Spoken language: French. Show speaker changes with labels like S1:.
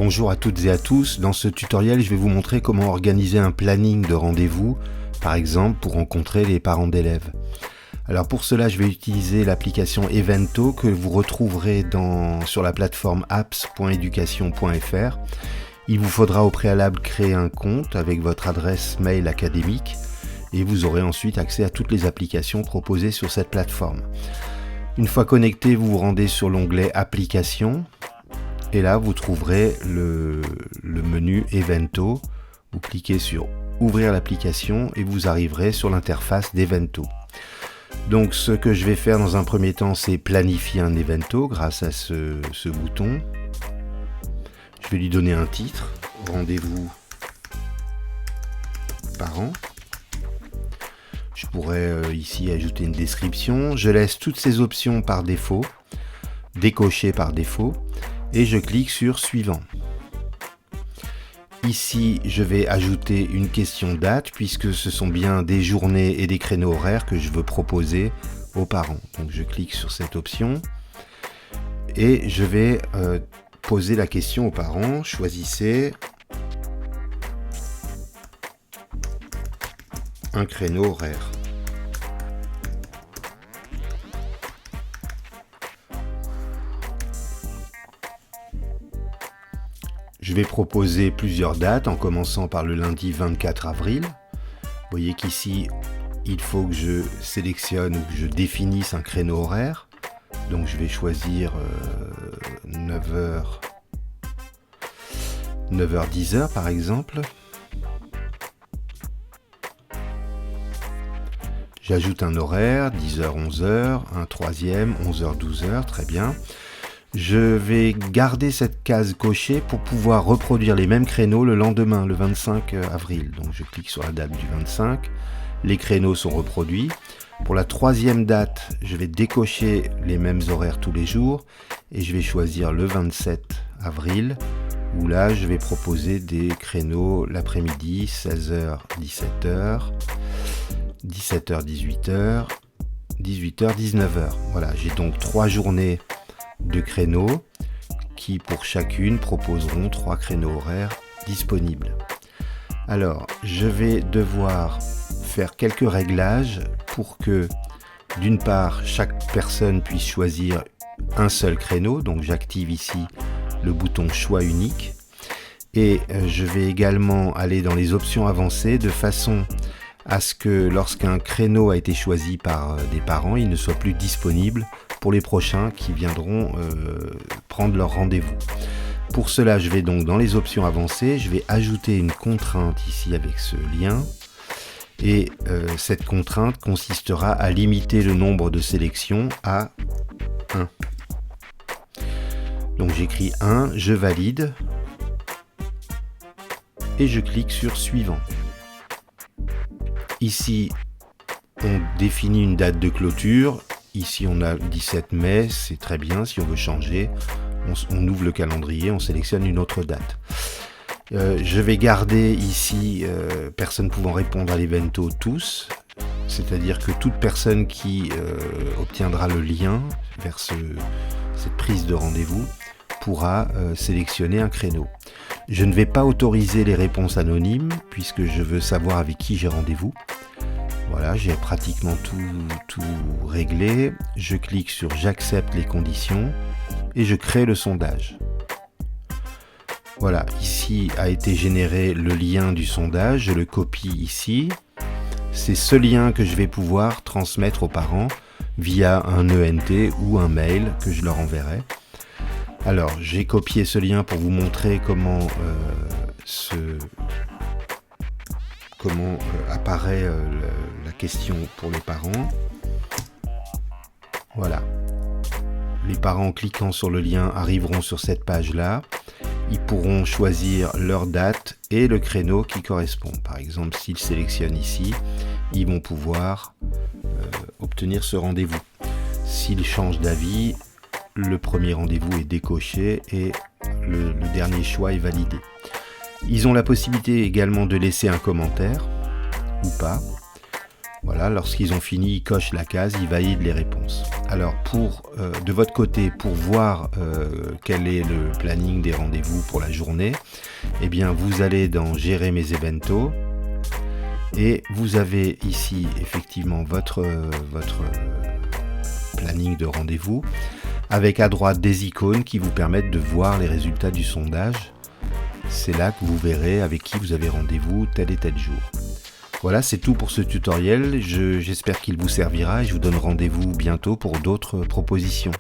S1: Bonjour à toutes et à tous, dans ce tutoriel je vais vous montrer comment organiser un planning de rendez-vous, par exemple pour rencontrer les parents d'élèves. Alors pour cela je vais utiliser l'application Evento que vous retrouverez sur la plateforme apps.education.fr. Il vous faudra au préalable créer un compte avec votre adresse mail académique et vous aurez ensuite accès à toutes les applications proposées sur cette plateforme. Une fois connecté, vous vous rendez sur l'onglet Applications. Et là, vous trouverez le menu Evento. Vous cliquez sur Ouvrir l'application et vous arriverez sur l'interface d'Evento. Donc, ce que je vais faire dans un premier temps, c'est planifier un Evento grâce à ce bouton. Je vais lui donner un titre, Rendez-vous parents. Je pourrais ici ajouter une description. Je laisse toutes ces options par défaut, décochées par défaut. Et je clique sur Suivant. Ici, je vais ajouter une question date puisque ce sont bien des journées et des créneaux horaires que je veux proposer aux parents. Donc je clique sur cette option et je vais poser la question aux parents. Choisissez un créneau horaire. Je vais proposer plusieurs dates en commençant par le lundi 24 avril. Vous voyez qu'ici, il faut que je sélectionne ou que je définisse un créneau horaire. Donc je vais choisir 9h, 10h par exemple. J'ajoute un horaire, 10h, 11h, un troisième, 11h, 12h, très bien. Je vais garder cette case cochée pour pouvoir reproduire les mêmes créneaux le lendemain, le 25 avril. Donc je clique sur la date du 25, les créneaux sont reproduits. Pour la troisième date, je vais décocher les mêmes horaires tous les jours et je vais choisir le 27 avril où là je vais proposer des créneaux l'après-midi, 16h, 17h, 17h, 18h, 18h, 19h. Voilà, j'ai donc 3 journées de créneaux qui pour chacune proposeront 3 créneaux horaires disponibles. Alors je vais devoir faire quelques réglages pour que d'une part chaque personne puisse choisir un seul créneau, donc j'active ici le bouton choix unique et je vais également aller dans les options avancées de façon à ce que lorsqu'un créneau a été choisi par des parents, il ne soit plus disponible pour les prochains qui viendront prendre leur rendez-vous. Pour cela, je vais donc dans les options avancées, je vais ajouter une contrainte ici avec ce lien. Et cette contrainte consistera à limiter le nombre de sélections à 1. Donc j'écris 1, je valide et je clique sur Suivant. Ici, on définit une date de clôture. Ici, on a le 17 mai, c'est très bien. Si on veut changer, on ouvre le calendrier, on sélectionne une autre date. Je vais garder ici personne pouvant répondre à l'Evento tous, c'est-à-dire que toute personne qui obtiendra le lien vers cette prise de rendez-vous pourra sélectionner un créneau. Je ne vais pas autoriser les réponses anonymes puisque je veux savoir avec qui j'ai rendez-vous. Voilà, j'ai pratiquement tout réglé. Je clique sur j'accepte les conditions et je crée le sondage. Voilà, ici a été généré le lien du sondage, je le copie ici. C'est ce lien que je vais pouvoir transmettre aux parents via un ENT ou un mail que je leur enverrai. Alors, j'ai copié ce lien pour vous montrer comment apparaît la question pour les parents. Voilà. Les parents cliquant sur le lien arriveront sur cette page-là. Ils pourront choisir leur date et le créneau qui correspond. Par exemple, s'ils sélectionnent ici, ils vont pouvoir obtenir ce rendez-vous. S'ils changent d'avis, le premier rendez-vous est décoché et le dernier choix est validé. Ils ont la possibilité également de laisser un commentaire ou pas. Voilà, lorsqu'ils ont fini, ils cochent la case, ils valident les réponses. Alors, de votre côté, pour voir quel est le planning des rendez-vous pour la journée, eh bien, vous allez dans Gérer mes eventos et vous avez ici effectivement votre planning de rendez-vous avec à droite des icônes qui vous permettent de voir les résultats du sondage. C'est là que vous verrez avec qui vous avez rendez-vous tel et tel jour. Voilà, c'est tout pour ce tutoriel. J'espère qu'il vous servira et je vous donne rendez-vous bientôt pour d'autres propositions.